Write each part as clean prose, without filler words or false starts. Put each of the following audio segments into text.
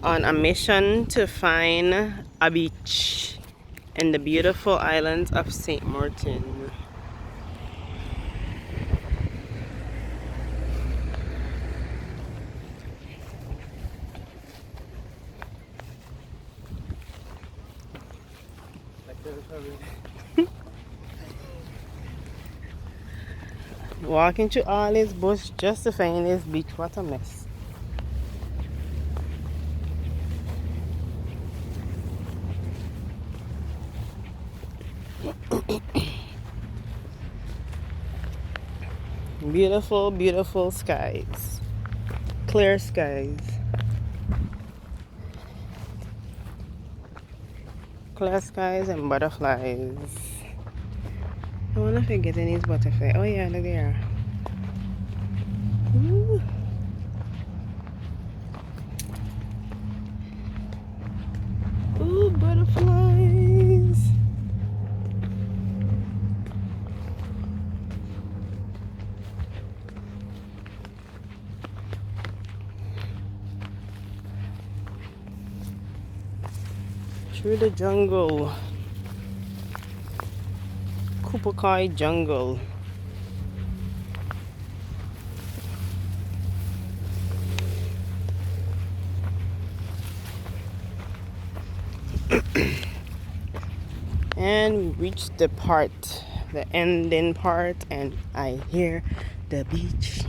On a mission to find a beach in the beautiful island of St. Martin. Walking through all this bush just to find this beach. What a mess. Beautiful, beautiful skies. Clear skies. Clear skies and butterflies. I wonder if I get any butterflies. Oh yeah, look there. Ooh. Ooh, butterflies. Through the jungle. Kupakai jungle. And we reached the part, the ending part, and I hear the beach.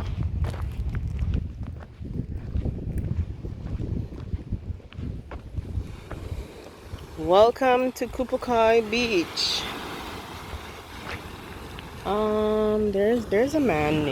Welcome to Kupakai Beach. There's a man named